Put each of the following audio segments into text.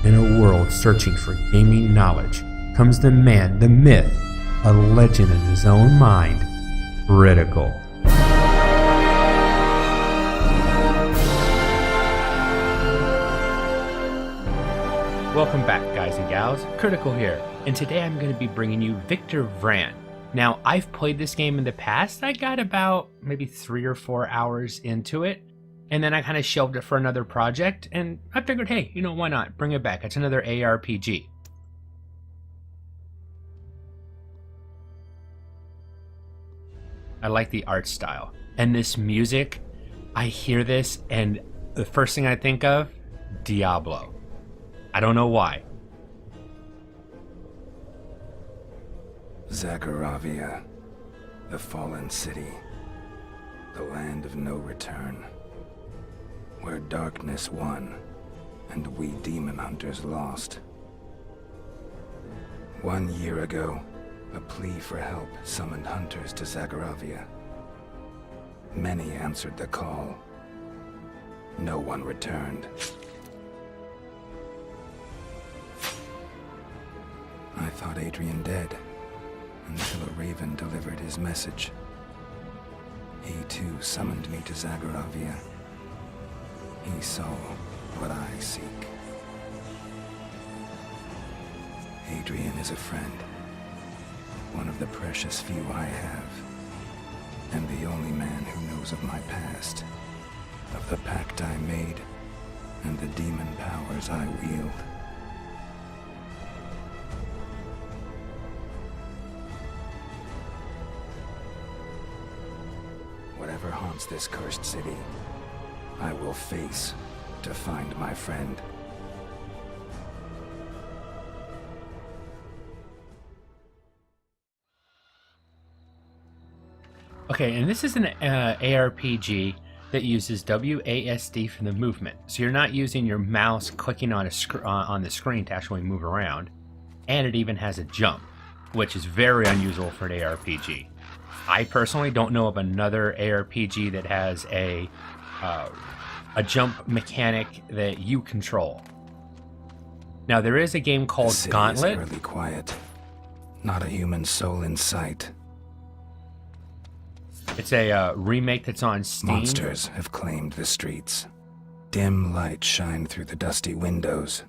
In a world searching for gaming knowledge comes the man, the myth, a legend in his own mind, Critical. Welcome back, guys and gals. Critical here, and today I'm going to be bringing you Victor Vran. Now, I've played this game in the past. I got about maybe 3 or 4 hours into it, and then I kind of shelved it for another project, and I figured, hey, you know, why not? Bring it back. It's another ARPG. I like the art style. And this music, I hear this, and the first thing I think of, Diablo. I don't know why. Zagoravia, the fallen city, the land of no return, where darkness won and we demon hunters lost. 1 year ago, a plea for help summoned hunters to Zagoravia. Many answered the call. No one returned. I thought Adrian dead, until a raven delivered his message. He too summoned me to Zagoravia. He saw what I seek. Adrian is a friend, one of the precious few I have, and the only man who knows of my past, of the pact I made, and the demon powers I wield. Whatever haunts this cursed city, I will face to find my friend. Okay, and this is an ARPG that uses WASD for the movement. So you're not using your mouse clicking on on the screen to actually move around. And it even has a jump, which is very unusual for an ARPG. I personally don't know of another ARPG that has a jump mechanic that you control. Now, there is a game called Gauntlet. The city is eerily quiet. Not a human soul in sight. It's a remake that's on Steam. Monsters have claimed the streets. Dim lights shine through the dusty windows.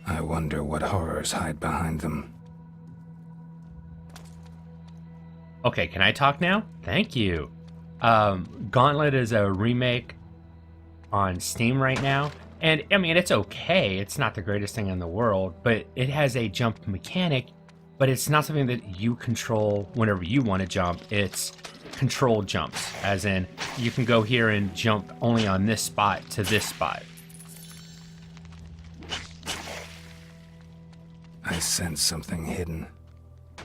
I wonder what horrors hide behind them. Okay, can I talk now? Thank you. Gauntlet is a remake on Steam right now. And, I mean, it's okay. It's not the greatest thing in the world, but it has a jump mechanic, but it's not something that you control whenever you want to jump. It's controlled jumps, as in, you can go here and jump only on this spot to this spot. I sense something hidden.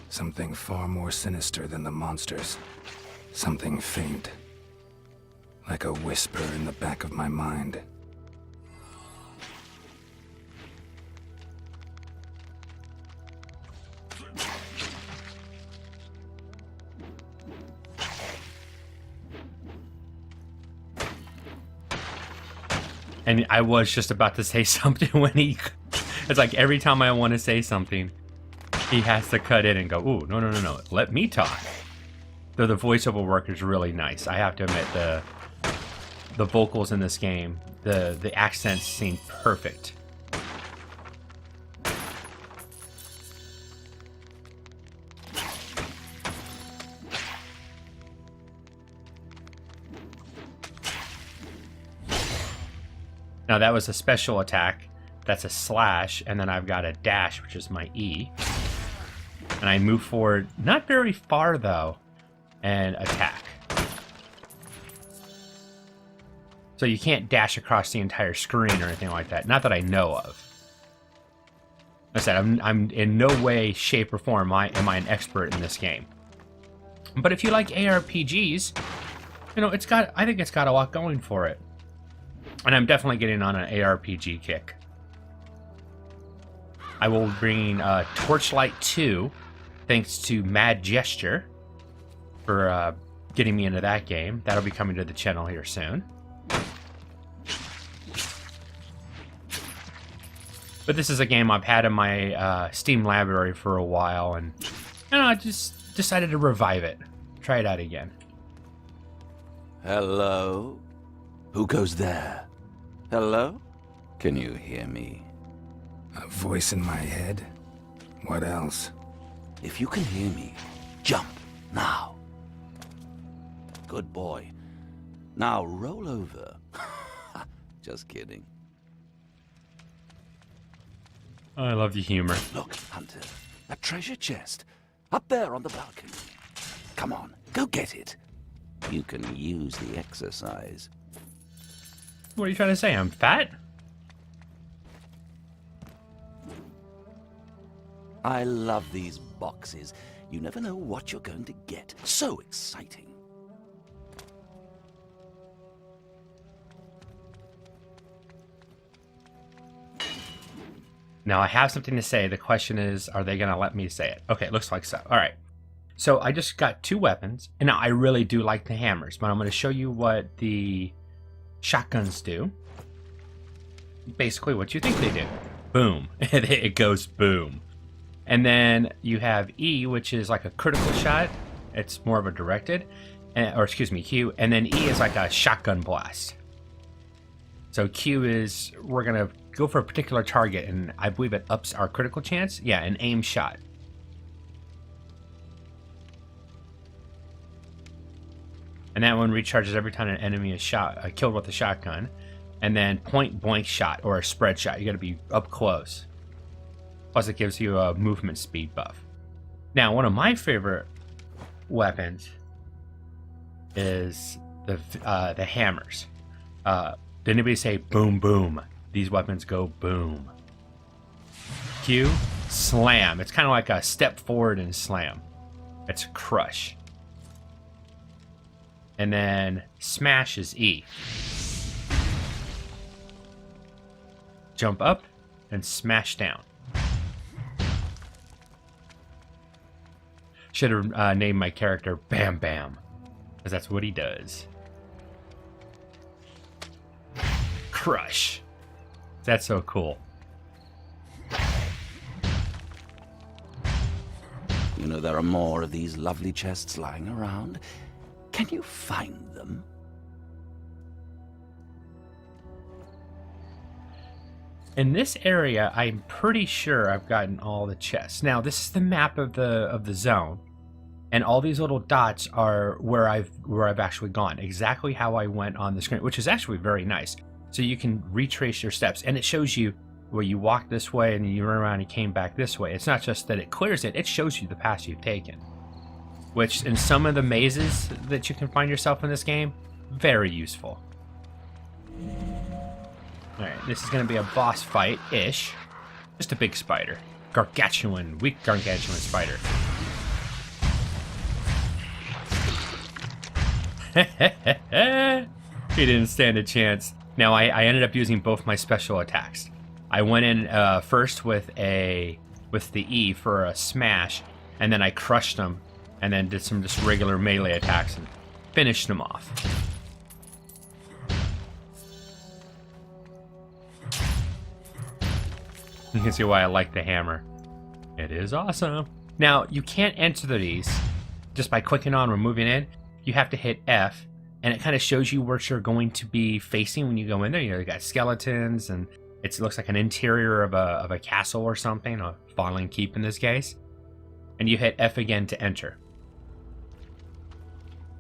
Something far more sinister than the monsters. Something faint. Like a whisper in the back of my mind. And I was just about to say something when he... It's like every time I want to say something, he has to cut in and go, ooh, no, let me talk. Though the voiceover work is really nice. I have to admit, the vocals in this game, the accents seem perfect. Now that was a special attack. That's a slash, and then I've got a dash, which is my E. And I move forward, not very far though, and attack. So you can't dash across the entire screen or anything like that. Not that I know of. Like I said, I'm in no way, shape, or form am I an expert in this game. But if you like ARPGs, you know, I think it's got a lot going for it. And I'm definitely getting on an ARPG kick. I will bring Torchlight 2, thanks to Mad Gesture, for getting me into that game. That'll be coming to the channel here soon. But this is a game I've had in my Steam library for a while, and I just decided to revive it. Try it out again. Hello? Who goes there? Hello? Can you hear me? A voice in my head? What else? If you can hear me, jump now. Good boy. Now roll over. Just kidding. I love the humor. Look, Hunter, a treasure chest. Up there on the balcony. Come on, go get it. You can use the exercise. What are you trying to say? I'm fat? I love these boxes. You never know what you're going to get. So exciting. Now I have something to say. The question is, are they going to let me say it? Okay, looks like so. All right. So I just got 2 weapons, and now I really do like the hammers, but I'm going to show you what the shotguns do. Basically what you think they do. Boom. It goes boom. And then you have E, which is like a critical shot. It's more of a directed, or excuse me, Q. And then E is like a shotgun blast. So Q is, we're going to go for a particular target, and I believe it ups our critical chance. Yeah, an aim shot. And that one recharges every time an enemy is killed with a shotgun. And then point blank shot, or a spread shot. You got to be up close. Plus it gives you a movement speed buff. Now, one of my favorite weapons is the hammers. Did anybody say boom boom? These weapons go boom. Q, slam. It's kind of like a step forward and slam. It's crush. And then smash is E. Jump up and smash down. Should have named my character Bam Bam, because that's what he does. Crush. That's so cool. You know, there are more of these lovely chests lying around. Can you find them? In this area, I'm pretty sure I've gotten all the chests. Now, this is the map of the zone, and all these little dots are where I've actually gone, exactly how I went on the screen, which is actually very nice. So you can retrace your steps, and it shows you where you walked this way and you run around and came back this way. It's not just that it clears it; it shows you the path you've taken. Which, in some of the mazes that you can find yourself in this game, very useful. Alright, this is going to be a boss fight-ish. Just a big spider. Gargantuan, weak gargantuan spider. He didn't stand a chance. Now, I ended up using both my special attacks. I went in first with the E for a smash, and then I crushed him, and then did some just regular melee attacks and finished him off. You can see why I like the hammer. It is awesome. Now, you can't enter these just by clicking on or moving in. You have to hit F, and it kind of shows you what you're going to be facing when you go in there. You know, you got skeletons, and it looks like an interior of a castle or something, a fallen keep in this case. And you hit F again to enter.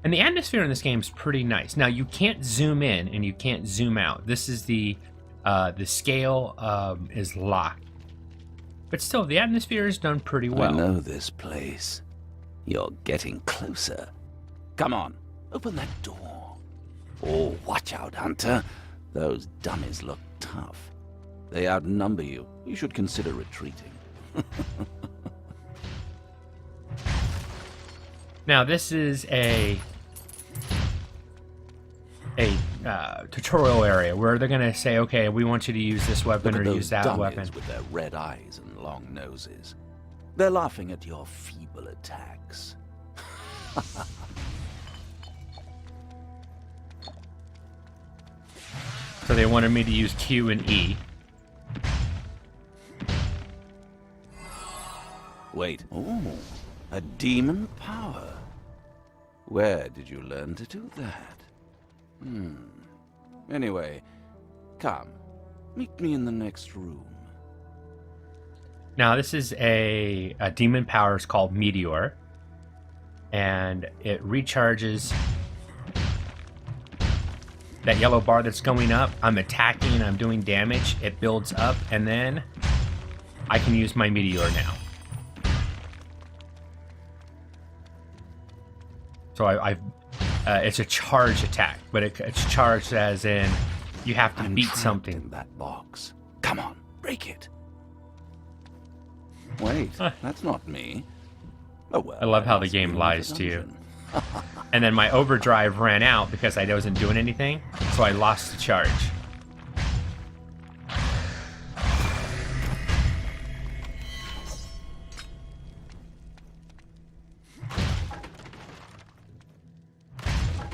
And the atmosphere in this game is pretty nice. Now, you can't zoom in and you can't zoom out. This is the scale is locked. But still, the atmosphere is done pretty well. I know this place. You're getting closer. Come on, open that door. Oh, watch out, Hunter. Those dummies look tough. They outnumber you. You should consider retreating. Now, this is a tutorial area where they're going to say, okay, we want you to use this weapon or use that weapon. With their red eyes and long noses. They're laughing at your feeble attacks. So they wanted me to use Q and E. Wait. Oh, a demon power. Where did you learn to do that? Anyway, come. Meet me in the next room. Now, this is a demon power. It's called Meteor. And it recharges that yellow bar that's going up. I'm attacking, I'm doing damage. It builds up, and then I can use my Meteor now. So it's a charge attack, but it's charged as in you have to beat something. In that box. Come on, break it. Wait, that's not me. Oh well. I love how the game lies to you. And then my overdrive ran out because I wasn't doing anything, so I lost the charge.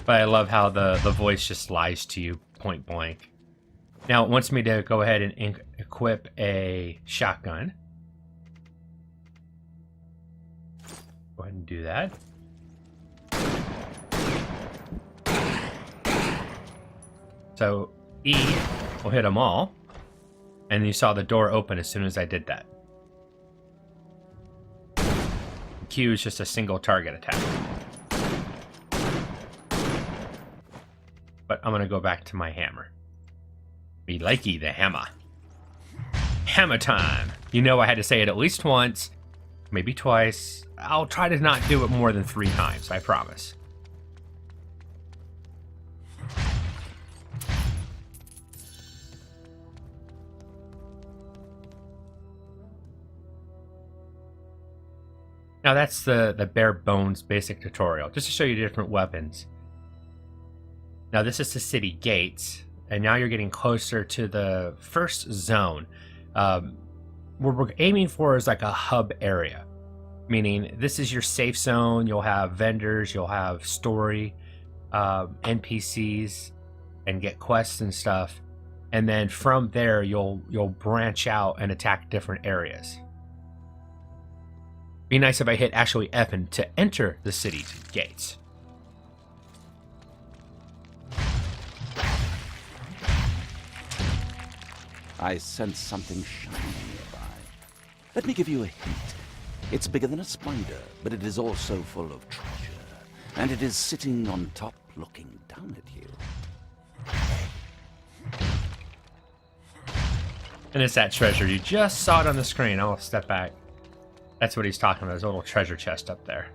But I love how the voice just lies to you point blank. Now it wants me to go ahead and equip a shotgun. Go ahead and do that. So E will hit them all. And you saw the door open as soon as I did that. Q is just a single target attack. But I'm going to go back to my hammer. Me likey the hammer. Hammer time! You know I had to say it at least once, maybe twice. I'll try to not do it more than 3 times, I promise. Now that's the bare bones basic tutorial, just to show you different weapons. Now this is the city gates, and now you're getting closer to the first zone. What we're aiming for is like a hub area, meaning this is your safe zone. You'll have vendors, you'll have story, NPCs, and get quests and stuff. And then from there, you'll branch out and attack different areas. Be nice if I hit actually F and to enter the city's gates. I sense something shiny nearby. Let me give you a hint. It's bigger than a spider, but it is also full of treasure. And it is sitting on top looking down at you. And it's that treasure. You just saw it on the screen. I'll step back. That's what he's talking about, his little treasure chest up there.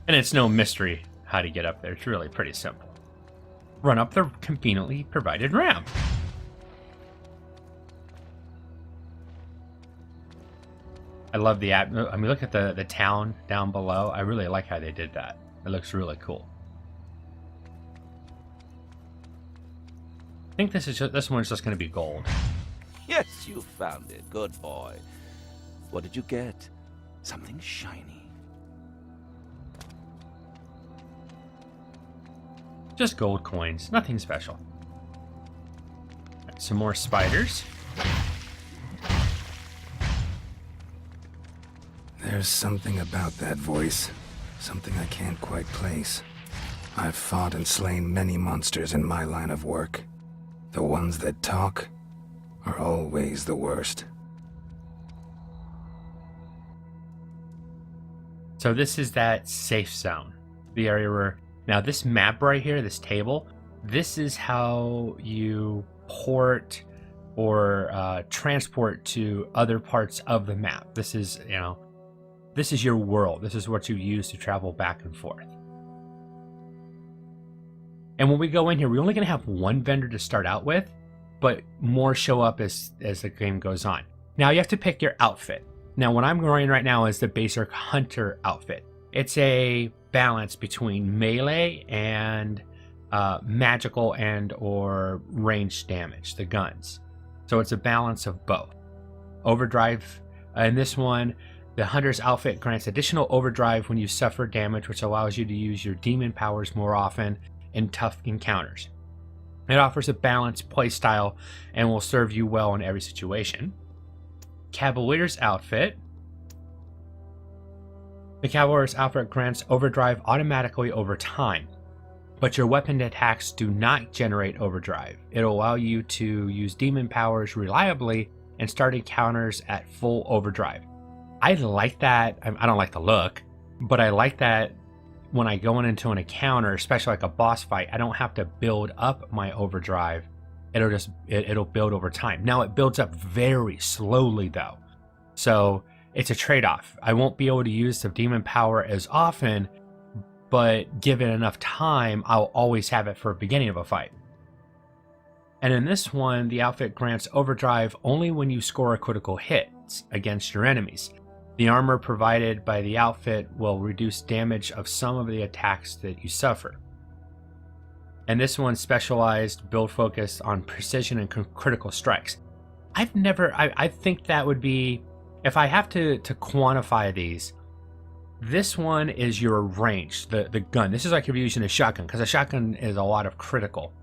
And it's no mystery how to get up there. It's really pretty simple. Run up the conveniently provided ramp. I love the I mean, look at the town down below. I really like how they did that. It looks really cool. I think this one's just going to be gold. Yes, you found it. Good boy. What did you get? Something shiny. Just gold coins, nothing special. Right, some more spiders. There's something about that voice. Something I can't quite place. I've fought and slain many monsters in my line of work. The ones that talk are always the worst. So this is that safe zone. The area where... Now this map right here, this table, this is how you port or transport to other parts of the map. This is, you know, this is your world. This is what you use to travel back and forth. And when we go in here, we're only going to have one vendor to start out with, but more show up as the game goes on. Now you have to pick your outfit. Now what I'm wearing right now is the basic hunter outfit. It's a balance between melee and magical and or ranged damage, the guns. So it's a balance of both. Overdrive, in this one, the hunter's outfit grants additional overdrive when you suffer damage, which allows you to use your demon powers more often in tough encounters. It offers a balanced playstyle and will serve you well in every situation. Cavalier's outfit. The Cavalier's outfit grants overdrive automatically over time, but your weapon attacks do not generate overdrive. It'll allow you to use demon powers reliably and start encounters at full overdrive. I like that. I don't like the look, but I like that when I go into an encounter, especially like a boss fight, I don't have to build up my overdrive. It'll build over time. Now it builds up very slowly though, so it's a trade-off. I won't be able to use the demon power as often, but given enough time, I'll always have it for the beginning of a fight. And in this one, the outfit grants overdrive only when you score a critical hit against your enemies. The armor provided by the outfit will reduce damage of some of the attacks that you suffer. And this one's specialized build focused on precision and critical strikes. I think that would be, if I have to quantify these, this one is your range, the gun. This is like if you're using a shotgun, because a shotgun is a lot of critical.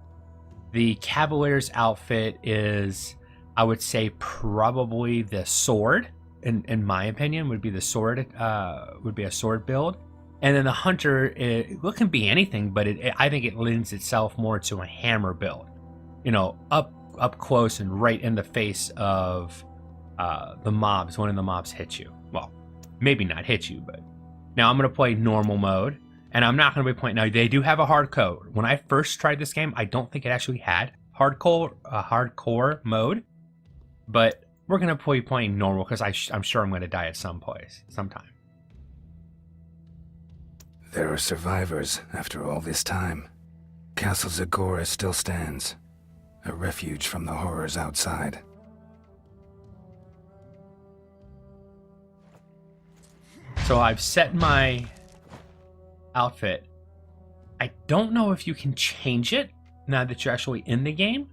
The Cavalier's outfit is, I would say, probably the sword. In my opinion, would be the sword. Would be a sword build, and then the hunter. It can be anything, but I think it lends itself more to a hammer build. You know, up close and right in the face of the mobs when the mobs hit you. Well, maybe not hit you, but now I'm gonna play normal mode, and I'm not gonna be playing. Now they do have a hardcore. When I first tried this game, I don't think it actually had hardcore mode, but we're going to be playing normal because I'm sure I'm going to die at sometime. There are survivors after all this time. Castle Zagora still stands, a refuge from the horrors outside. So I've set my outfit. I don't know if you can change it now that you're actually in the game.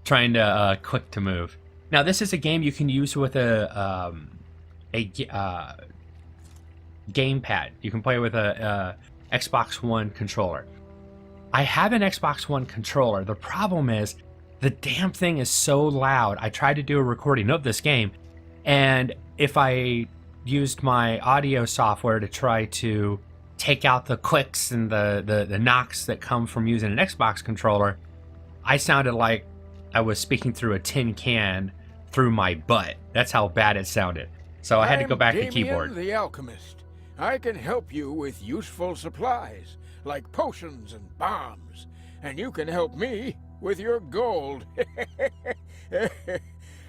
Trying to click to move. Now this is a game you can use with a gamepad. You can play with a Xbox One controller. I have an Xbox One controller. The problem is the damn thing is so loud. I tried to do a recording of this game, and if I used my audio software to try to take out the clicks and the knocks that come from using an Xbox controller, I sounded like I was speaking through a tin can through my butt. That's how bad it sounded. So I had to go back to keyboard. The alchemist. I can help you with useful supplies, like potions and bombs. And you can help me with your gold.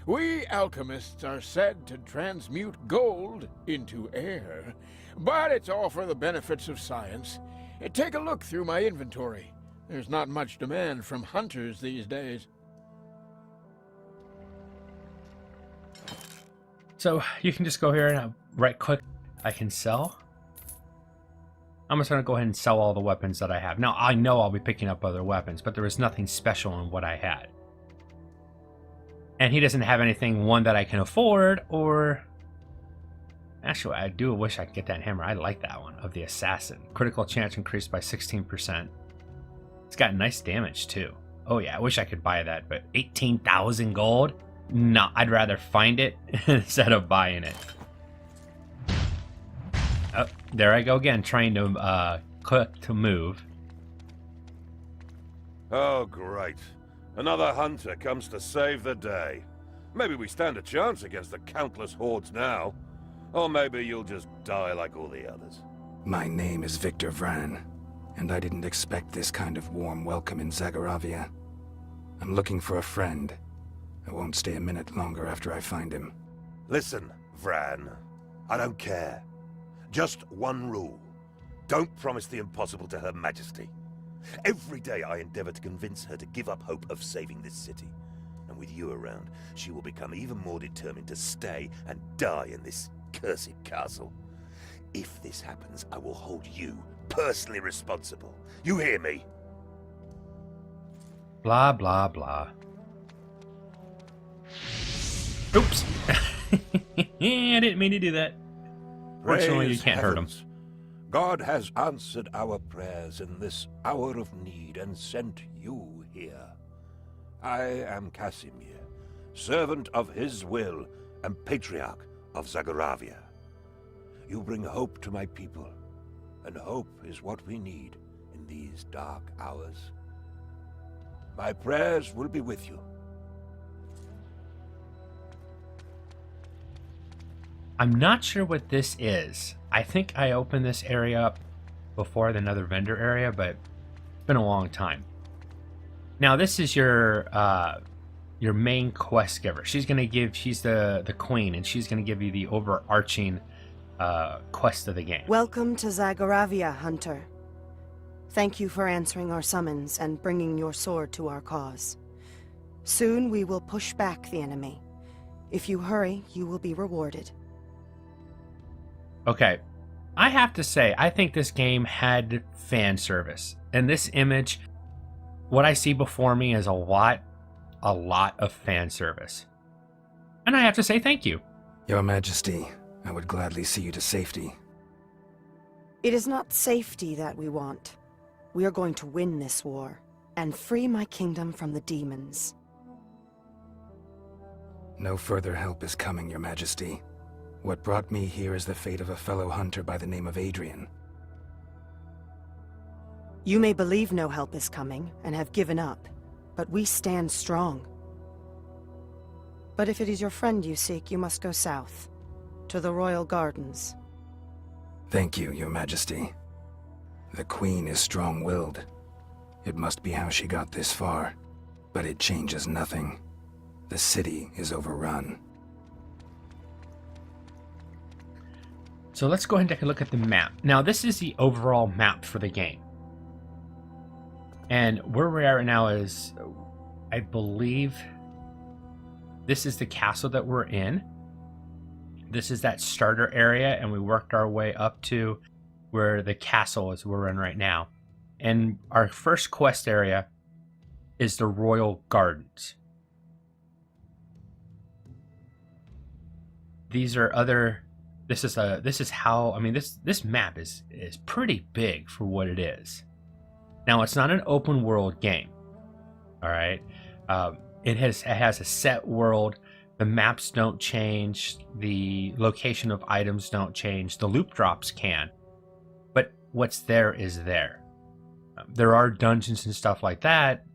We alchemists are said to transmute gold into air. But it's all for the benefits of science. Take a look through my inventory. There's not much demand from hunters these days. So you can just go here and right click, I can sell. I'm just going to go ahead and sell all the weapons that I have. Now I know I'll be picking up other weapons, but there was nothing special in what I had. And he doesn't have anything, one, that I can afford, or... Actually, I do wish I could get that hammer. I like that one, of the assassin. Critical chance increased by 16%. It's got nice damage too. Oh yeah, I wish I could buy that, but 18,000 gold? No, I'd rather find it instead of buying it. Oh, there I go again, trying to click to move. Oh, great. Another hunter comes to save the day. Maybe we stand a chance against the countless hordes now. Or maybe you'll just die like all the others. My name is Victor Vran, and I didn't expect this kind of warm welcome in Zagoravia. I'm looking for a friend. I won't stay a minute longer after I find him. Listen, Vran. I don't care. Just one rule. Don't promise the impossible to Her Majesty. Every day I endeavor to convince her to give up hope of saving this city. And with you around, she will become even more determined to stay and die in this cursed castle. If this happens, I will hold you personally responsible. You hear me? Blah, blah, blah. Oops. I didn't mean to do that. Fortunately, you can't hurt him. God has answered our prayers in this hour of need and sent you here. I am Casimir, servant of his will and patriarch of Zagoravia. You bring hope to my people, and hope is what we need in these dark hours. My prayers will be with you. I'm not sure what this is. I think I opened this area up before the another vendor area, but it's been a long time. Now this is your main quest giver. She's the queen, and she's gonna give you the overarching quest of the game. Welcome to Zagoravia, Hunter. Thank you for answering our summons and bringing your sword to our cause. Soon we will push back the enemy. If you hurry, you will be rewarded. Okay, I have to say, I think this game had fan service. And this image, what I see before me is a lot of fan service. And I have to say thank you. Your Majesty, I would gladly see you to safety. It is not safety that we want. We are going to win this war and free my kingdom from the demons. No further help is coming, Your Majesty. What brought me here is the fate of a fellow hunter by the name of Adrian. You may believe no help is coming and have given up, but we stand strong. But if it is your friend you seek, you must go south, to the Royal Gardens. Thank you, Your Majesty. The Queen is strong-willed. It must be how she got this far, but it changes nothing. The city is overrun. So let's go ahead and take a look at the map. Now this is the overall map for the game. And where we are right now is, I believe, this is the castle that we're in. This is that starter area, and we worked our way up to where the castle is we're in right now. And our first quest area is the Royal Gardens. These are other... This is how, I mean, this map is pretty big for what it is. Now, it's not an open world game. All right. It has a set world. The maps don't change. The location of items don't change. The loot drops can. But what's there is there. There are dungeons and stuff like that.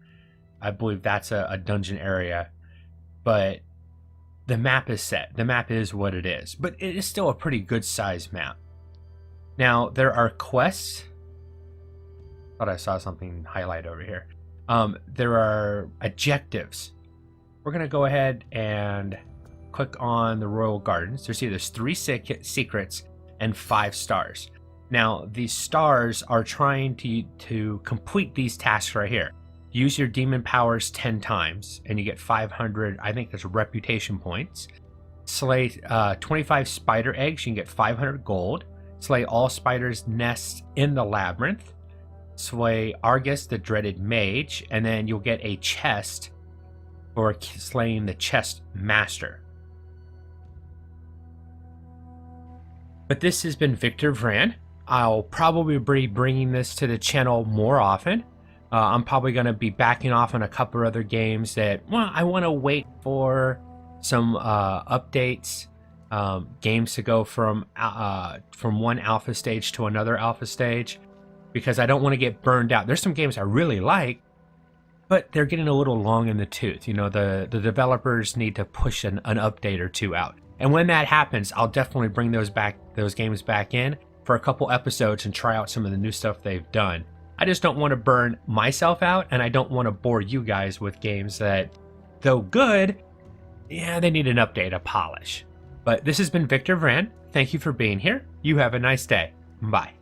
I believe that's a dungeon area. But the map is set. The map is what it is. But it is still a pretty good sized map. Now, there are quests. Thought I saw something highlight over here. There are objectives. We're going to go ahead and click on the Royal Gardens. There's 3 secrets and 5 stars. Now, these stars are trying to complete these tasks right here. Use your demon powers 10 times, and you get 500, I think that's reputation points. Slay 25 spider eggs, you can get 500 gold. Slay all spiders' nests in the labyrinth. Slay Argus, the dreaded mage, and then you'll get a chest for slaying the chest master. But this has been Victor Vran. I'll probably be bringing this to the channel more often. I'm probably going to be backing off on a couple other games that, well, I want to wait for some updates, games to go from one alpha stage to another alpha stage, because I don't want to get burned out. There's some games I really like, but they're getting a little long in the tooth. You know, the developers need to push an update or 2 out. And when that happens, I'll definitely bring those games back in for a couple episodes and try out some of the new stuff they've done. I just don't want to burn myself out, and I don't want to bore you guys with games that, though good, yeah, they need an update, a polish. But this has been Victor Vran. Thank you for being here. You have a nice day. Bye.